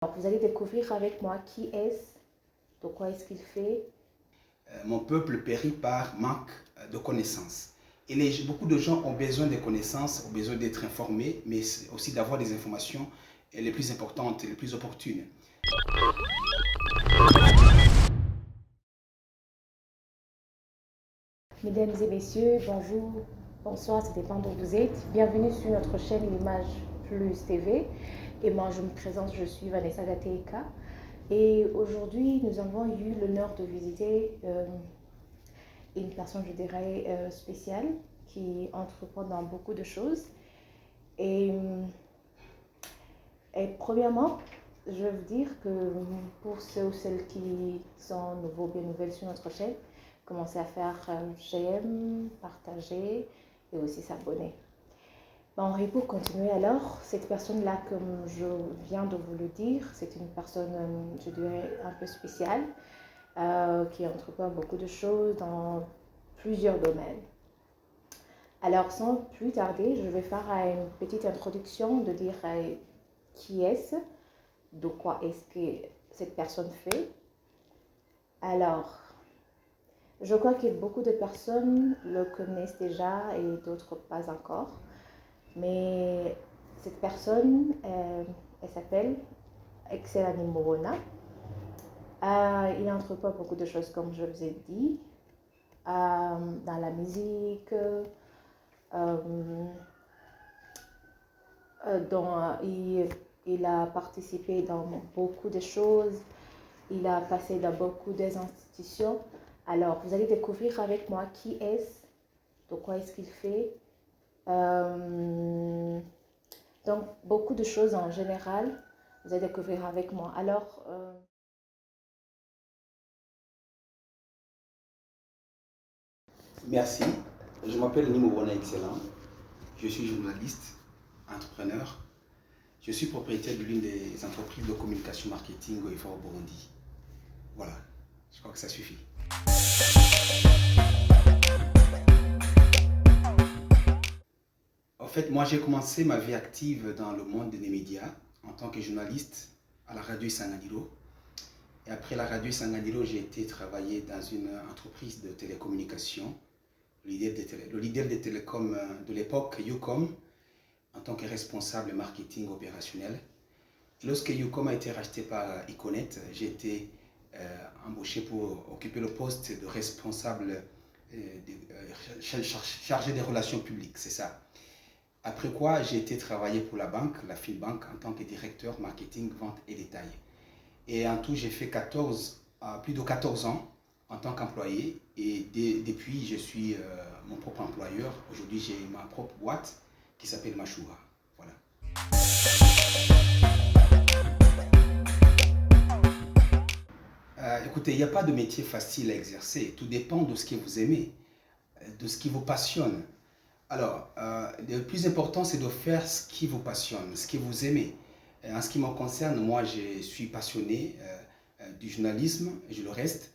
Alors, vous allez découvrir avec moi qui est-ce, de quoi est-ce qu'il fait. Mon peuple périt par manque de connaissances. Et beaucoup de gens ont besoin de connaissances, ont besoin d'être informés, mais aussi d'avoir des informations les plus importantes et les plus opportunes. Mesdames et messieurs, bonjour, bonsoir, ça dépend d'où vous êtes. Bienvenue sur notre chaîne L'Image Plus TV. Et moi, je me présente, je suis Vanessa Gateika. Et aujourd'hui, nous avons eu l'honneur de visiter une personne, je dirais, spéciale qui entreprend dans beaucoup de choses. Et, premièrement, je veux dire que pour ceux ou celles qui sont nouveaux, bien nouvelles sur notre chaîne, commencez à faire j'aime, partager et aussi s'abonner. Bon, et pour continuer alors, cette personne-là, comme je viens de vous le dire, c'est une personne, je dirais, un peu spéciale, qui entreprend beaucoup de choses dans plusieurs domaines. Alors, sans plus tarder, je vais faire une petite introduction de dire qui est-ce, de quoi est-ce que cette personne fait. Alors, je crois que beaucoup de personnes le connaissent déjà et d'autres pas encore. Mais cette personne, elle s'appelle Excelani Morona. Il entreprend beaucoup de choses, comme je vous ai dit, dans la musique, il a participé dans beaucoup de choses, il a passé dans beaucoup d'institutions. Alors, vous allez découvrir avec moi qui est-ce, de quoi est-ce qu'il fait. Donc, beaucoup de choses en général, vous allez découvrir avec moi. Alors, Merci. Je m'appelle Nimo Bona Excellent. Je suis journaliste, entrepreneur. Je suis propriétaire de l'une des entreprises de communication marketing au FAO Burundi. Voilà, je crois que ça suffit. En fait, moi, j'ai commencé ma vie active dans le monde des médias en tant que journaliste à la radio Sanganiro. Et après la radio Sanganiro, j'ai été travailler dans une entreprise de télécommunications, le leader des télécoms de l'époque, Ucom, en tant que responsable marketing opérationnel. Lorsque Ucom a été racheté par Econet, j'ai été embauché pour occuper le poste de responsable chargé des relations publiques, c'est ça. Après quoi, j'ai été travailler pour la banque, la Finbank, en tant que directeur marketing, vente et détail. Et en tout, j'ai fait plus de 14 ans en tant qu'employé. Et depuis, je suis mon propre employeur. Aujourd'hui, j'ai ma propre boîte qui s'appelle Mashura. Voilà. Écoutez, il n'y a pas de métier facile à exercer. Tout dépend de ce que vous aimez, de ce qui vous passionne. Alors, le plus important, c'est de faire ce qui vous passionne, ce que vous aimez. En ce qui me concerne, moi, je suis passionné du journalisme, et je le reste.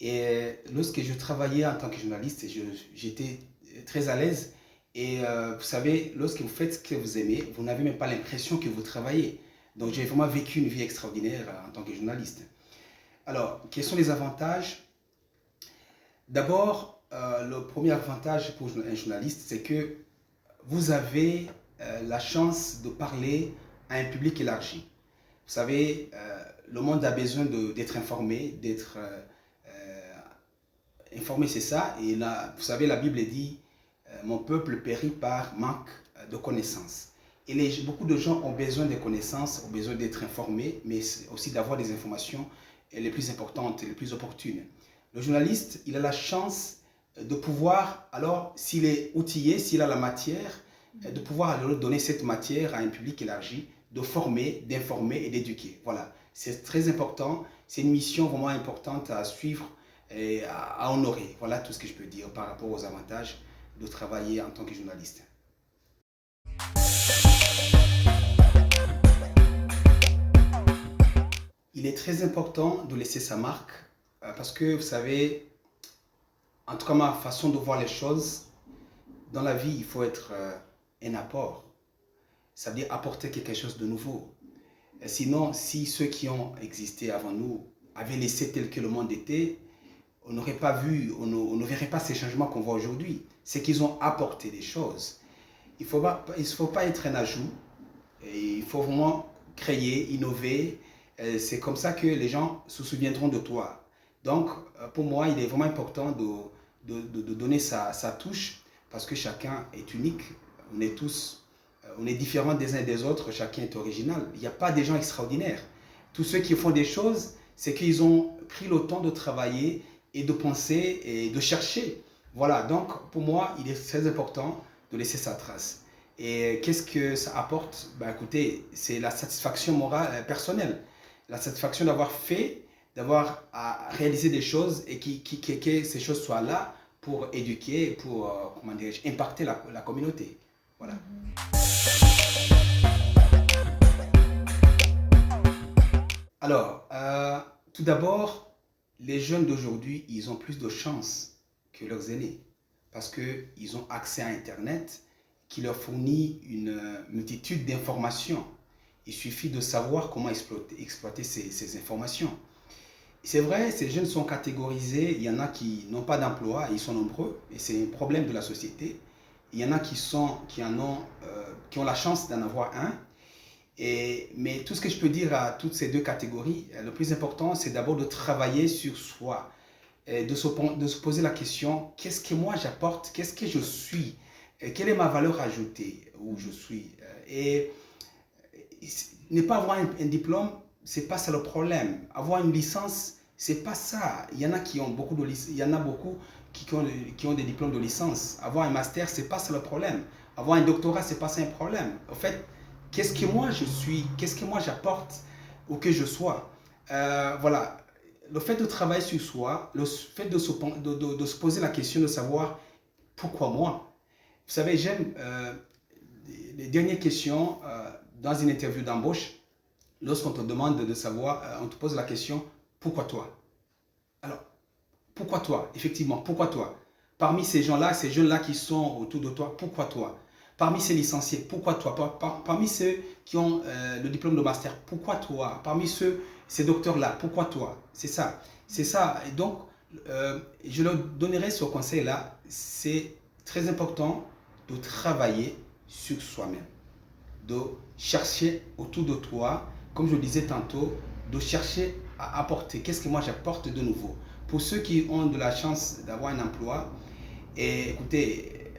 Et lorsque je travaillais en tant que journaliste, j'étais très à l'aise. Et vous savez, lorsque vous faites ce que vous aimez, vous n'avez même pas l'impression que vous travaillez. Donc, j'ai vraiment vécu une vie extraordinaire en tant que journaliste. Alors, quels sont les avantages? D'abord, le premier avantage pour un journaliste, c'est que vous avez la chance de parler à un public élargi. Vous savez, le monde a besoin d'être informé, d'être informé, c'est ça. Et là, vous savez, la Bible dit, mon peuple périt par manque de connaissances. Et beaucoup de gens ont besoin de connaissances, ont besoin d'être informés, mais aussi d'avoir des informations les plus importantes et les plus opportunes. Le journaliste, il a la chance de pouvoir, alors s'il est outillé, s'il a la matière, de pouvoir alors donner cette matière à un public élargi, de former, d'informer et d'éduquer. Voilà, c'est très important, c'est une mission vraiment importante à suivre et à honorer. Voilà tout ce que je peux dire par rapport aux avantages de travailler en tant que journaliste. Il est très important de laisser sa marque parce que vous savez, en tout cas ma façon de voir les choses, dans la vie il faut être un apport, ça veut dire apporter quelque chose de nouveau. Sinon, si ceux qui ont existé avant nous avaient laissé tel que le monde était, on n'aurait pas vu, on ne verrait pas ces changements qu'on voit aujourd'hui. C'est qu'ils ont apporté des choses. Il ne faut pas être un ajout. Et il faut vraiment créer, innover. C'est comme ça que les gens se souviendront de toi. Donc, pour moi, il est vraiment important de donner sa touche parce que chacun est unique. On est tous, on est différents des uns des autres. Chacun est original. Il n'y a pas des gens extraordinaires. Tous ceux qui font des choses, c'est qu'ils ont pris le temps de travailler et de penser et de chercher. Voilà, donc pour moi, il est très important de laisser sa trace. Et qu'est-ce que ça apporte? Ben, écoutez, c'est la satisfaction morale, personnelle. La satisfaction d'avoir fait, d'avoir réalisé des choses et que ces choses soient là pour éduquer, pour, comment dirais-je, impacter la communauté. Voilà. Alors, tout d'abord, les jeunes d'aujourd'hui, ils ont plus de chance que leurs aînés parce qu'ils ont accès à Internet qui leur fournit une multitude d'informations. Il suffit de savoir comment exploiter ces informations. C'est vrai, ces jeunes sont catégorisés. Il y en a qui n'ont pas d'emploi, ils sont nombreux, et c'est un problème de la société. Il y en a qui ont la chance d'en avoir un. Mais tout ce que je peux dire à toutes ces deux catégories, le plus important, c'est d'abord de travailler sur soi, et de se poser la question, qu'est-ce que moi j'apporte, qu'est-ce que je suis, quelle est ma valeur ajoutée où je suis. Et ne pas avoir un diplôme, c'est pas ça le problème. Avoir une licence, c'est pas ça. Il y en a qui ont beaucoup de il y en a beaucoup qui ont des diplômes de licence. Avoir un master, c'est pas ça le problème. Avoir un doctorat, c'est pas ça un problème. En fait, qu'est-ce que moi je suis, qu'est-ce que moi j'apporte ou que je sois. Voilà. Le fait de travailler sur soi, le fait de se poser la question de savoir pourquoi moi. Vous savez, j'aime les dernières questions dans une interview d'embauche. Lorsqu'on te demande de savoir, on te pose la question, pourquoi toi? Alors, pourquoi toi? Effectivement, pourquoi toi? Parmi ces gens-là, ces jeunes-là qui sont autour de toi, pourquoi toi? Parmi ces licenciés, pourquoi toi? Parmi ceux qui ont le diplôme de master, pourquoi toi? Parmi ces docteurs-là, pourquoi toi? C'est ça. C'est ça. Et donc, je leur donnerai ce conseil-là. C'est très important de travailler sur soi-même, de chercher autour de toi, comme je le disais tantôt, de chercher à apporter. Qu'est-ce que moi j'apporte de nouveau? Pour ceux qui ont de la chance d'avoir un emploi, et écoutez,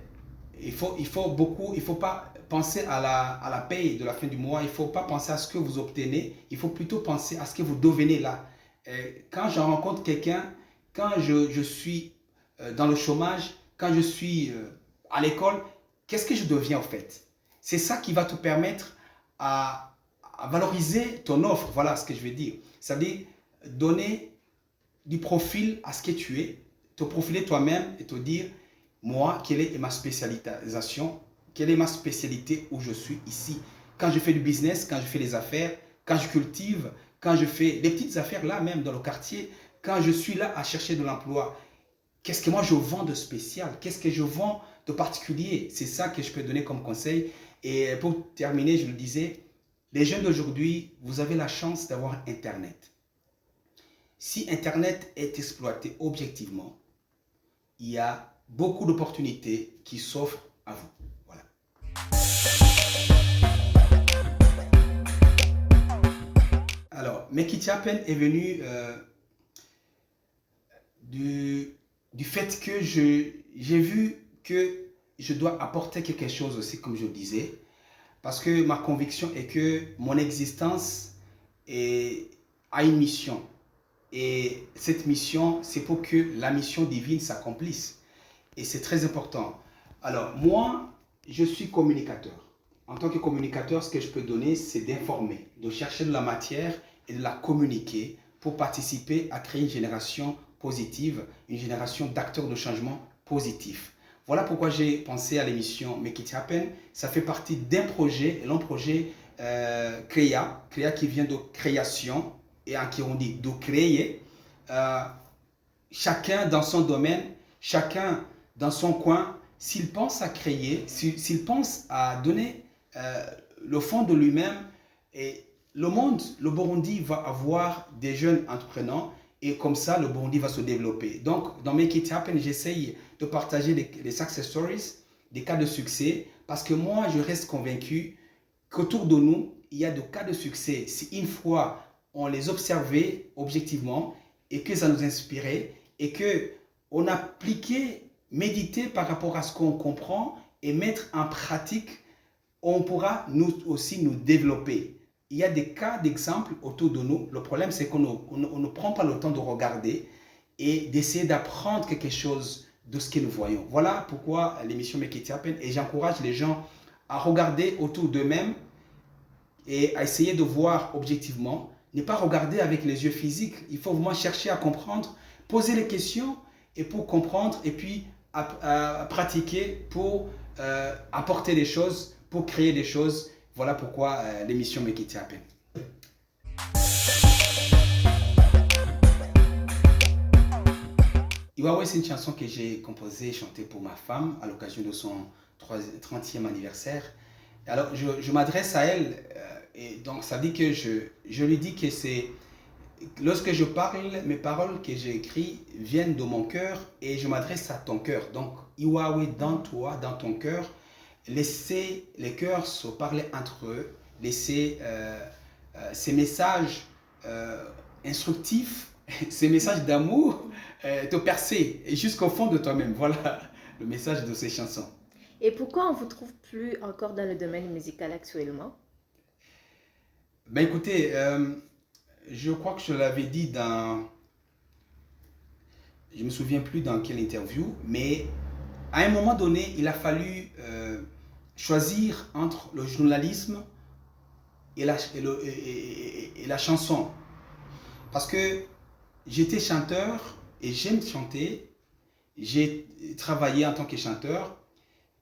il faut pas penser à la paye de la fin du mois, il ne faut pas penser à ce que vous obtenez, il faut plutôt penser à ce que vous devenez là. Quand je rencontre quelqu'un, quand je suis dans le chômage, quand je suis à l'école, qu'est-ce que je deviens en fait? C'est ça qui va te permettre à valoriser ton offre. Voilà ce que je veux dire. C'est-à-dire donner du profil à ce que tu es, te profiler toi-même et te dire, moi, quelle est ma spécialisation, quelle est ma spécialité où je suis ici. Quand je fais du business, quand je fais les affaires, quand je cultive, quand je fais des petites affaires là même dans le quartier, quand je suis là à chercher de l'emploi, qu'est-ce que moi je vends de spécial? Qu'est-ce que je vends de particulier? C'est ça que je peux donner comme conseil. Et pour terminer, je le disais, les jeunes d'aujourd'hui, vous avez la chance d'avoir Internet. Si Internet est exploité objectivement, il y a beaucoup d'opportunités qui s'offrent à vous. Voilà. Alors, Make It Happen est venu du fait que j'ai vu que je dois apporter quelque chose aussi, comme je le disais, parce que ma conviction est que mon existence a une mission. Et cette mission, c'est pour que la mission divine s'accomplisse. Et c'est très important. Alors, moi, je suis communicateur. En tant que communicateur, ce que je peux donner, c'est d'informer, de chercher de la matière et de la communiquer pour participer à créer une génération positive, une génération d'acteurs de changement positifs. Voilà pourquoi j'ai pensé à l'émission Make It Happen. Ça fait partie d'un projet, l'un projet Créa qui vient de création, et en qui on dit de créer. Chacun dans son domaine, chacun dans son coin, s'il pense à créer, s'il pense à donner le fond de lui-même, et le Burundi va avoir des jeunes entrepreneurs et comme ça, le Burundi va se développer. Donc, dans Make It Happen, j'essaye de partager les success stories, des cas de succès, parce que moi, je reste convaincu qu'autour de nous, il y a des cas de succès. Si une fois on les observait objectivement et que ça nous inspirait et qu'on appliquait, méditer par rapport à ce qu'on comprend et mettre en pratique, on pourra nous aussi nous développer. Il y a des cas d'exemple autour de nous. Le problème, c'est qu'on ne prend pas le temps de regarder et d'essayer d'apprendre quelque chose de ce que nous voyons. Voilà pourquoi l'émission Make It Happen. Et j'encourage les gens à regarder autour d'eux-mêmes et à essayer de voir objectivement. Ne pas regarder avec les yeux physiques. Il faut vraiment chercher à comprendre, poser les questions et pour comprendre et puis à pratiquer pour apporter des choses, pour créer des choses. Voilà pourquoi l'émission Make It Happen. Iwawe, c'est une chanson que j'ai composée et chantée pour ma femme à l'occasion de son 30e anniversaire. Alors, je m'adresse à elle et donc ça dit que je lui dis que c'est... Lorsque je parle, mes paroles que j'ai écrites viennent de mon cœur et je m'adresse à ton cœur. Donc, Iwawe, dans toi, dans ton cœur, laissez les cœurs se parler entre eux, laissez ces messages instructifs, ces messages d'amour te percer jusqu'au fond de toi-même. Voilà le message de ces chansons. Et pourquoi on ne vous trouve plus encore dans le domaine musical actuellement? Ben écoutez, je crois que je l'avais dit dans... Je ne me souviens plus dans quelle interview, mais à un moment donné, il a fallu choisir entre le journalisme et la chanson. Parce que j'étais chanteur et j'aime chanter. J'ai travaillé en tant que chanteur.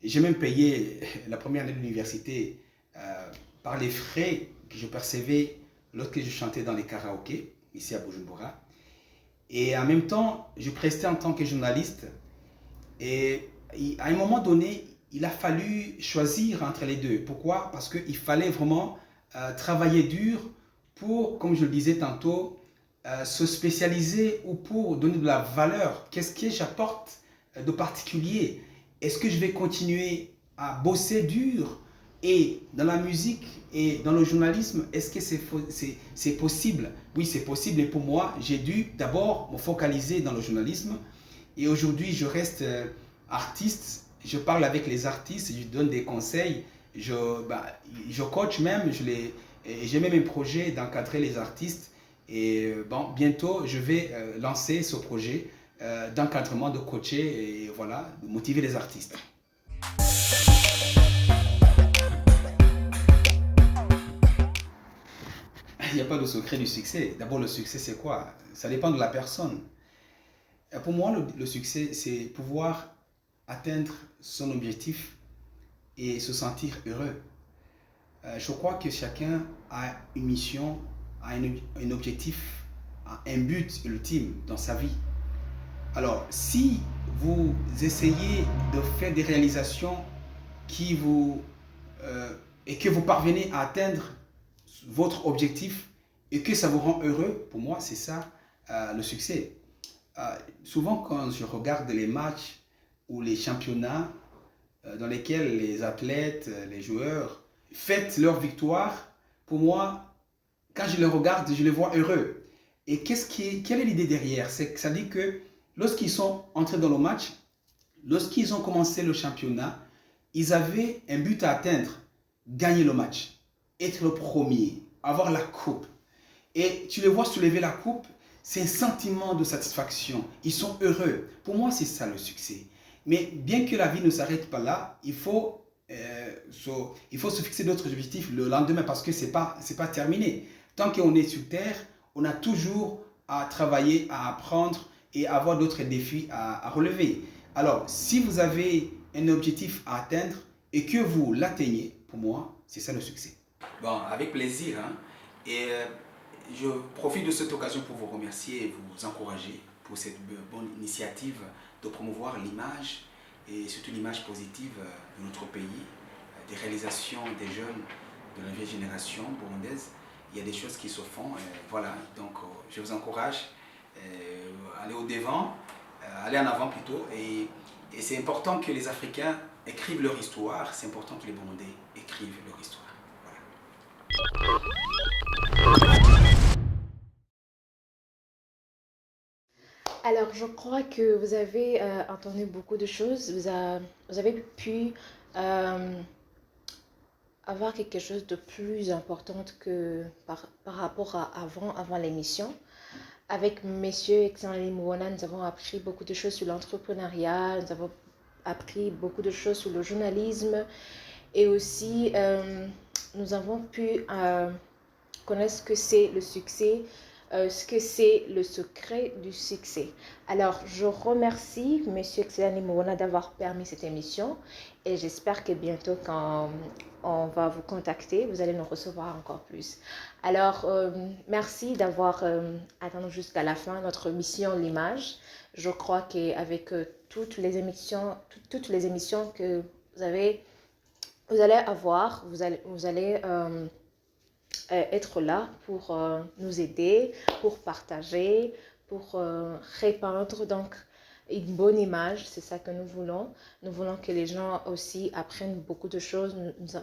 J'ai même payé la première année de l'université par les frais que je percevais lorsque je chantais dans les karaokés, ici à Bujumbura. Et en même temps, je prestais en tant que journaliste. Et à un moment donné, il a fallu choisir entre les deux. Pourquoi? Parce qu'il fallait vraiment travailler dur pour, comme je le disais tantôt, se spécialiser ou pour donner de la valeur. Qu'est-ce que j'apporte de particulier? Est-ce que je vais continuer à bosser dur? Et dans la musique et dans le journalisme, est-ce que c'est possible? Oui, c'est possible. Et pour moi, j'ai dû d'abord me focaliser dans le journalisme. Et aujourd'hui, je reste artiste. Je parle avec les artistes, je donne des conseils. Je coach même. J'ai même un projet d'encadrer les artistes. Et bon, bientôt, je vais lancer ce projet d'encadrement, de coacher et voilà, de motiver les artistes. Il n'y a pas de secret du succès. D'abord, le succès, c'est quoi? Ça dépend de la personne. Pour moi, le succès, c'est pouvoir atteindre son objectif et se sentir heureux. Je crois que chacun a une mission, a un objectif, a un but ultime dans sa vie. Alors, si vous essayez de faire des réalisations et que vous parvenez à atteindre votre objectif et que ça vous rend heureux, pour moi, c'est ça le succès. Souvent, quand je regarde les matchs ou les championnats dans lesquels les athlètes, les joueurs fêtent leur victoire, pour moi, quand je les regarde, je les vois heureux. Et quelle est l'idée derrière? Ça dit que lorsqu'ils sont entrés dans le match, lorsqu'ils ont commencé le championnat, ils avaient un but à atteindre, gagner le match, être le premier, avoir la coupe. Et tu les vois soulever la coupe, c'est un sentiment de satisfaction. Ils sont heureux. Pour moi, c'est ça le succès. Mais bien que la vie ne s'arrête pas là, il faut se fixer d'autres objectifs le lendemain parce que c'est pas terminé. Tant qu'on est sur Terre, on a toujours à travailler, à apprendre et à avoir d'autres défis à relever. Alors, si vous avez un objectif à atteindre et que vous l'atteignez, pour moi, c'est ça le succès. Bon, avec plaisir. Hein? Et je profite de cette occasion pour vous remercier et vous encourager pour cette bonne initiative de promouvoir l'image et surtout l'image positive de notre pays, des réalisations des jeunes de la vieille génération burundaise. il y a des choses qui se font. Voilà, donc je vous encourage à aller au-devant, aller en avant plutôt. Et c'est important que les Africains écrivent leur histoire, c'est important que les Burundais écrivent leur histoire. Alors, je crois que vous avez entendu beaucoup de choses. Vous avez pu avoir quelque chose de plus important que par rapport à avant l'émission. Avec Monsieur Exanli Mouana, nous avons appris beaucoup de choses sur l'entrepreneuriat, nous avons appris beaucoup de choses sur le journalisme et aussi nous avons pu connaître ce que c'est le succès, ce que c'est le secret du succès. Alors, je remercie Monsieur Exanli Mouana d'avoir permis cette émission et j'espère que bientôt quand on va vous contacter, vous allez nous recevoir encore plus. Alors, merci d'avoir attendu jusqu'à la fin notre mission L'Image. Je crois qu'avec toutes les émissions que vous allez avoir, vous allez être là pour nous aider, pour partager, pour répandre donc une bonne image, c'est ça que nous voulons. Nous voulons que les gens aussi apprennent beaucoup de choses.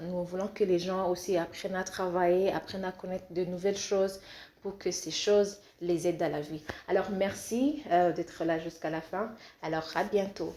Nous voulons que les gens aussi apprennent à travailler, apprennent à connaître de nouvelles choses pour que ces choses les aident dans la vie. Alors, merci d'être là jusqu'à la fin. Alors, à bientôt.